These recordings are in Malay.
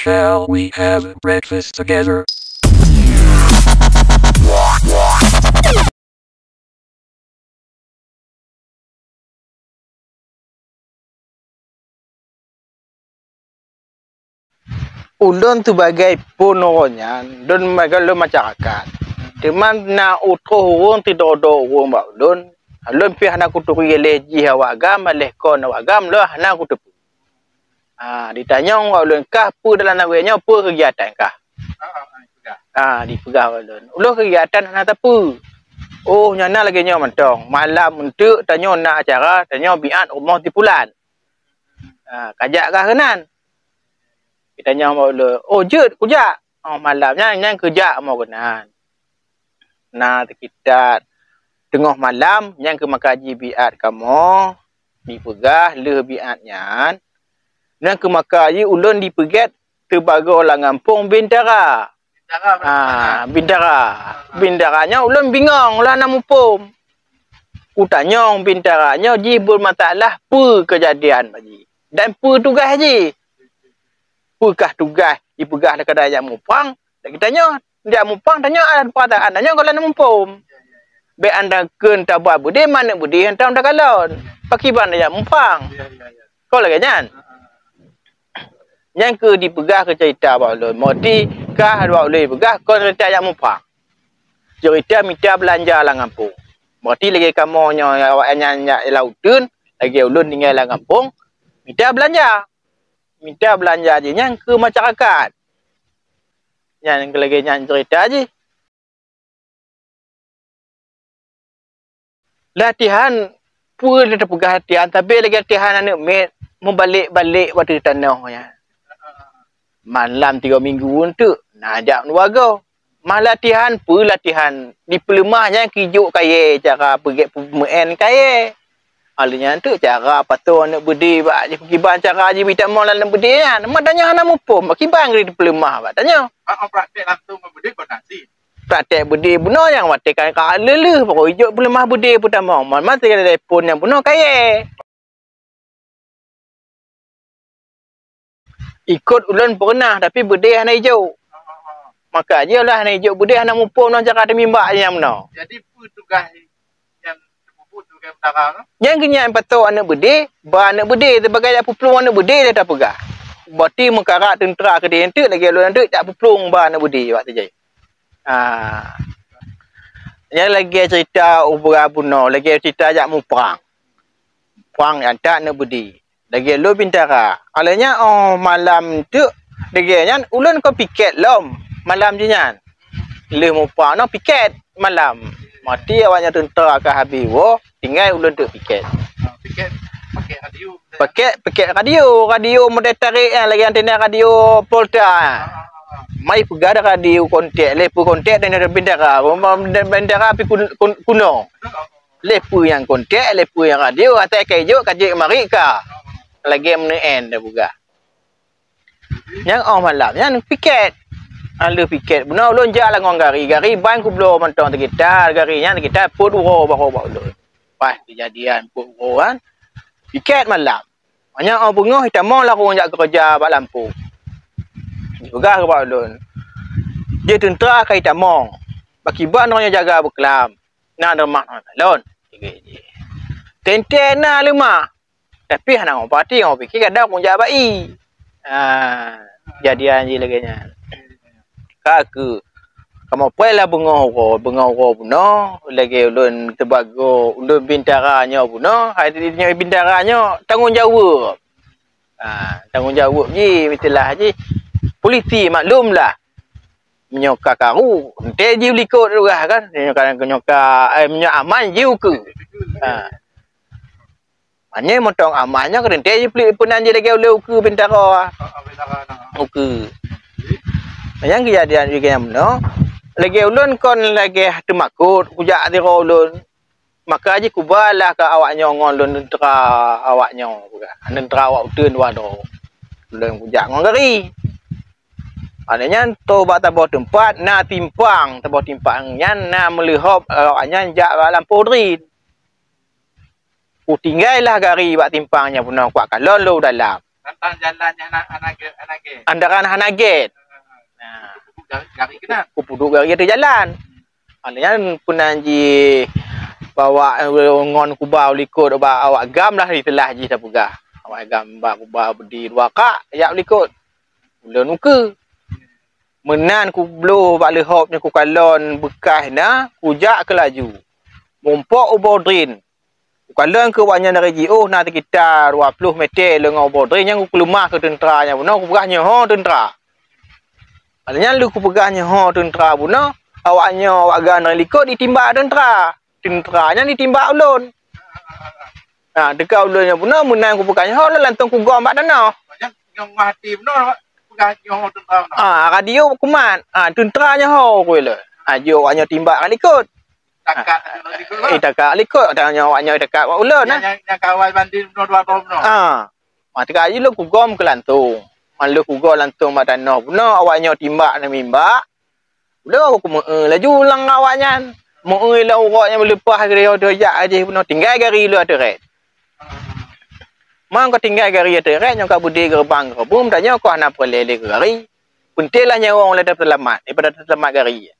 Shall we have breakfast together? Ulun tu bagai punonya dan bagai lo masyarakat. Teman na utro urung tidak ada urung ba ulun. Ulun pi hana kuturi leji awak agam leh kon awak agam lo hana kutupu. Ditanya awak ulun kah pu dalam nawenya pu kegiatan kah? Dipegah ulun. Ulun kegiatan hana tapu. Oh nyana lagi nyo mentong. Malam untuk tanya nak acara, tanya biat rumah tipulan. Kajak kah kenan? Kita tanya sama ulun, oh jut kujak. Malamnya yang kerja mau kenan. Nah kita tengah malam yang ke makaji biat kamu dipegah le biatnya. Yang ke makaji ulun dipegat terbagai orang kampung Bintara. Bintaranya ulun bingung lah nak mupum. Ku tanya bintaranya ji bermasalah apa kejadian baji. Dan apa tugas ji? Apakah tugas dipegah dekat daya mupang? Dan kita tanya, dia mupang tanya ada perkataan, tanya kalau nak mupum. Be anda kun tabah budi mana budi hentam dah kalon. Pakiban daya mupang. Kau lagi nyan. Yang ke dipegah ke cerita baulun. Moti kah dua ulun dipegah kau cerita yang mupang. Cerita minta belanja lah kampung. Moti lagi kamu awak nyanyi lautun, lagi ulun tinggal lah kampung. Minta belanja. Minta belanja je yang ke masyarakat. Yang lagi yang cerita je. Latihan pun ada pegah latihan tapi lagi latihan anak met membalik-balik waktu tanahnya. Malam 3 minggu untuk nak ajak warga. Malah latihan pun latihan di pelemah yang kijuk kaya cara pergi pemain kaya. Alanya tu cara patut nak berdiri bak je pergiban cara je minta mau dalam berdiri kan. Mak tanya hana mupum, pergiban di pelemah bak tanya. Praktik langsung berdiri konasi. Praktik berdiri benar yang watikan ka lele pokok hijau pelemah berdiri pertama. Mak tinggal telefon yang benar kaya. Ikut ulun pernah tapi berdiri hana hijau. Maka je lah hana hijau berdiri hana mupum nak cara demi mbak yang benar. Jadi apa tugas yang terpuput tugas Bintara tu? Yang kenyataan patut anak berdiri, anak berdiri sebagai apa peluang anak berdiri dia tak pegah. Berarti mengkarak tentera ke dia entuk lagi lalu entuk tak peluang anak berdiri waktu je. Yang lagi cerita ubah bunuh, lagi cerita ajak mu perang. Perang yang tak anak berdiri. Lagi lu Bintara. Alanya malam tu lagi nyan ulun kau piket lom malam je nyan. Le mu perang no piket malam. Mati awaknya tentera ke habis tinggal ulun tu piket. Piket pakai radio. Pakai radio model tarik yang lagi antena radio Polta. Mai pegah dah radio kontak, lepu kontak dan ada Bintara. Bintara api kuno. Lepu yang kontak, lepu yang radio atas kajuk kajik mari ka. Lagi MNN dah buka. Yang malam yang piket. Ada piket. Benar ulun jalan ngong gari ban ku blow mentong kita, garinya kita put uro bako ulun. Pas kejadian put uro kan. Piket malam. Banyak orang bungoh kita mau lah orang jak kerja bak lampu. Juga ke bak ulun. Dia tentera kai kita mau. Bakiban orang jaga berkelam. Nak ada mak talon. Tenten lemah. Tapi hana orang parti orang fikir kadang orang jak bai. Kejadian je lagi nya. Kaku kamu payah bengau buno lagi ulun terbago ulun Bintaranya buno hadinya Bintaranya tanggungjawab je mestilah je polisi maklumlah menyoka karu ente je likut juga kan menyoka aman je ke maknanya motong amannya kan ente je penan je lagi ulun ke Bintara ke yang kejadian juga yang benar. Lagi ulun kon lagi temakut kujak diro ulun. Maka aja kubalah ke awaknya ngon ulun tentera awaknya juga. Tentera awak utun wado. Ulun kujak ngon gari. Adanya to bak tabah tempat na timpang, tabah timpang nyan na melihop awaknya jak lampu drin. Ku tinggallah gari bak timpangnya punang kuat kalon lu dalam. Tentang jalannya anak. Andaran hanaget. Nah, Gari kena. kupuduk gari ada jalan. Alanya punanji bawa ngon kubau likut awak gam lah itelah ji tapugah. Awak gam ba kubau bedi dua kak yak likut. Mula nuka. Menan ku blow bak lehopnya ku kalon bekas na kujak ke laju. Mumpok ubau drin. Ku kalon ke wanya dari GO na kita 20 meter lengau ubau drin yang ku kelumah ke tentera nya buno ku pegahnya ho tentera. Alanya lu ku pegahnya ho tentera buno awaknya awak gan dari likut ditimbak tentera. Tenteranya ditimbak ulun. Nah, dekat ulunnya pun menang ku pegahnya ho lantung ku gom bak dana. Yang mati benar pegang yang tentang. Radio kuman. Tenteranya ho ku le. Jo awaknya timbak kali likut. Takat Takat likut tanya awaknya dekat wak ulun nah. Yang kawal banding benar 2 benar. Mati kali lu ku gom ke lantung. Malu ku gom lantung bak dana pun awaknya timbak na mimbak. Udah aku laju ulang awaknya. Mau lah orangnya melepas ke dia jak aja pun tinggal gari lu ada red. Mang kau tinggal gari ada red yang kau budi gerbang gerbum tanya kau nak pelele ke gari. Puntelah nyawa orang ledak selamat daripada selamat gari.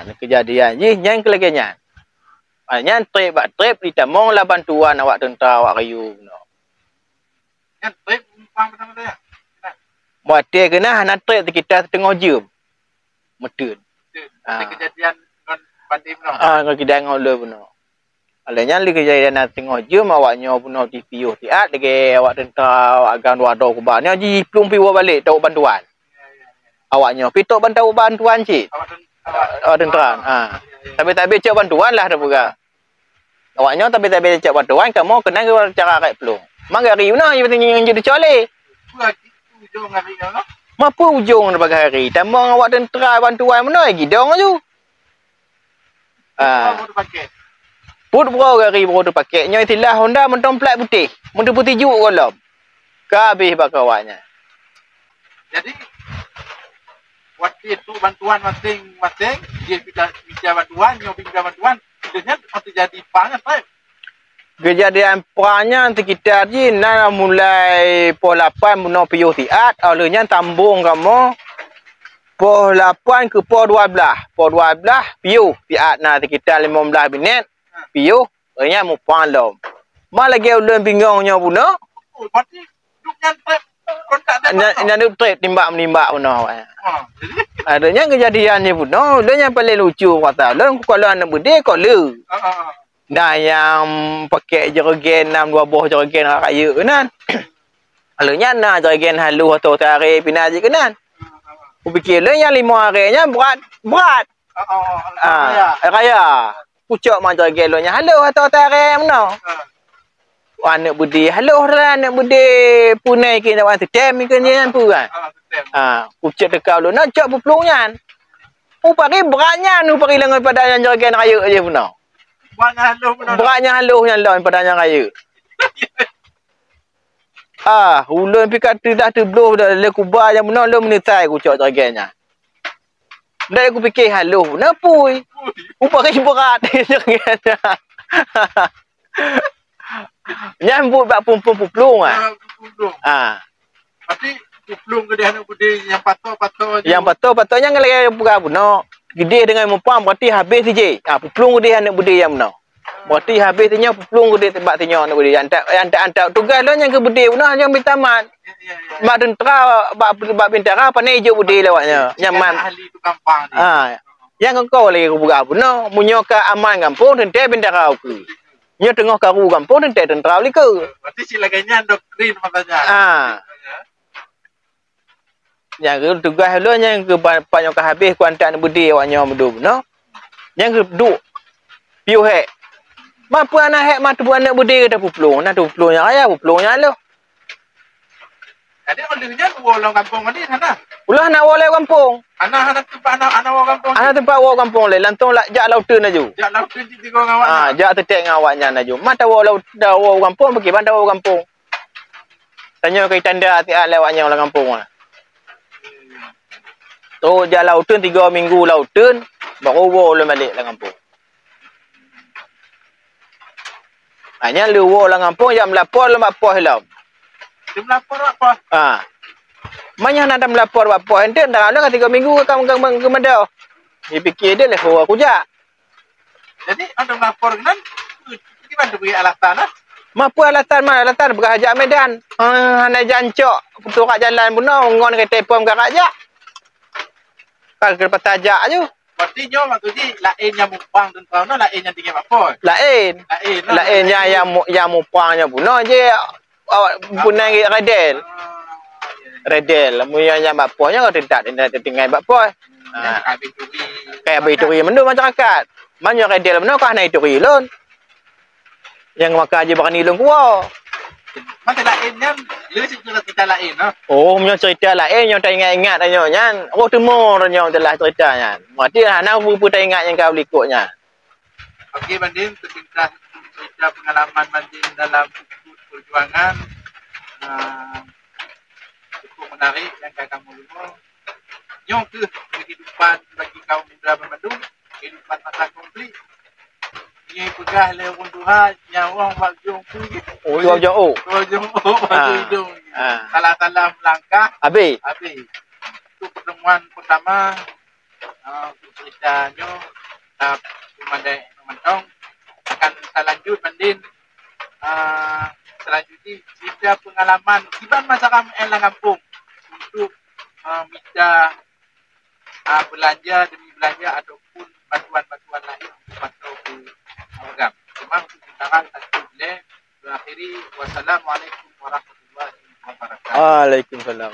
Ni kejadian je yang kelagiannya. Nya trip ditamong lah bantuan awak tentera awak kayu no. Yang trip umpang betul ya. Buat dia kena nak trip kita tengah jam. Medun. Kejadian dengan banding benar. Kalau kita ngoleh benar. Alanya li kejadian nak tengok jam awaknya puno TV tiat lagi awak tentera awak gan wado kubanya ji plung piwa balik tau bantuan. Awaknya pitok bantuan cik. Awak tentera. Tapi tak becak bantuan lah dah buka. Awaknya tapi tak becak bantuan kamu kena ke cara kayak plung. Mang gari mana yang penting yang jadi cole. Ujung hari kan. Apa ujung pada hari? Tambang awak tentera bantuan mana lagi dong tu. Put bro gari bro tu pakai. Nya itilah Honda mentong plat putih. Mentong putih juk kolom. Kabeh bak awaknya. Jadi waktu itu bantuan masing-masing dia bisa bantuan, nyobi bantuan, sebenarnya masih jadi banget, Pak. Kejadian perangnya sekitar je nak mulai pukul 8 bunuh piuh tiat, olehnya tambung kamu pukul 8 ke pukul 12. Pukul 12 piuh tiat nah sekitar 15 minit. Piuh, orangnya mau palom. Mal lagi ulun bingungnya bunuh. Oh, berarti duknya kontak Nak trip timbak-menimbak bunuh. Adanya kejadiannya bunuh, dia yang paling lucu kata. Lalu kalau anak bude kau le. Nah yang pakai jerigen 2 buah jerigen raya kenan. Alunya nah jerigen halu atau tarik pindah je kenan. Aku fikir le yang 5 harinya berat. Raya. Pucuk mang jerigen lo nya halu atau tarik mana. Anak budi halu lah anak budi punai ke nak tem ke ni pu kan. Pucuk dekat lo nak cak berplungnya. Pagi beratnya nu pagi lengan pada yang jerigen raya je puna. Beratnya haluh yang lain pada yang raya. Ulun pi kata dah terbloh dah le kubar yang benar lu menitai ku cak jerigennya. Dah aku fikir haluh napui. Pagi berat jerigennya. Nyambut bak pumpung-puplung Berarti puplung ke dia anak bude yang patut-patut. Yang patut yang lagi buka buno. Gede dengan mumpang berarti habis je. Puplung ke dia anak bude yang benar. Berarti habis nya puplung ke dia tempat tanya anak bude. Antak tugas lo yang ke bude buno yang bitamat. Mak tentera bak bintara pandai je bude lawaknya. Nyaman. Ahli tu kampung ni. Yang kau lagi buka buno munyo ka aman kampung tentera bintara aku. Nya tengah karu kampung tentera li ke. Berarti silaganya doktrin makanya. Yang tugas lo yang ke banyak habis ku antak budi awaknya medu no. Yang ke duk piu hek. Mampu anak hek matu anak budi ke puplung. Nah tu puplungnya raya puplungnya lo. Jadi olehnya orang kampung ni sana. Ulah nak walai kampung. Anak tempat anak orang kampung. Anak tempat awak kampung le lantung lak jak lautun aju. Jak lautun di tiga awak. Jak tetek dengan awaknya aju. Mata awak kampung pergi bandar awak kampung. Tanya ke tanda hati lewatnya orang kampung ah. Tu jak lautun 3 minggu lautun baru lu balik dalam kampung. Hanya lu orang kampung yang melapor lemak poh lam. Dia melapor apa? Banyak nak melapor apa ente dah ada 3 minggu kamu kemana? Dia fikir dia lah aku jak. Jadi anda melapor kan? Gimana tu bagi alasan lah? Mampu alatan berhajak Medan. Hana jancok putus kat jalan bunuh ngon ke telefon kat ajak. Kalau ke petajak je. Berarti nyo maksudnya lain yang mumpang dan kau no lain yang tinggal apa? Lain yang mupangnya bunuh je. Punang redel. Redel mu yang baponya kau tidak tinggal bapo. Kayak bituri mendu masyarakat. Banyak redel mendu kau naik turi lon. Yang makan aja makan ilung kuah. Macam lainnya, lu cerita lain, no? Oh, punya cerita lain yang tak ingat-ingat tanya nyan. Oh, temu tanya telah ceritanya. Berarti hana pun tak ingat yang kau likutnya. Okey, Banding, terpintas cerita pengalaman Banding dalam perjuangan cukup menarik yang kamu lupa. Yang ke kehidupan bagi kaum muda Bandung, kehidupan masa konflik. Ini pegah le orang Tuhan nyawa mak jong tu gitu. Oh, jauh. Hidung. Salah-salah melangkah. Habis. Itu pertemuan pertama untuk ceritanya Pemandai Mentong akan selanjut Bandin selanjutnya cerita pengalaman kiban masyarakat yang kampung untuk minta belanja demi belanja ataupun bantuan-bantuan lain untuk masuk ke program. Cuma untuk mintakan satu boleh berakhiri. Wassalamualaikum warahmatullahi wabarakatuh. Waalaikumsalam.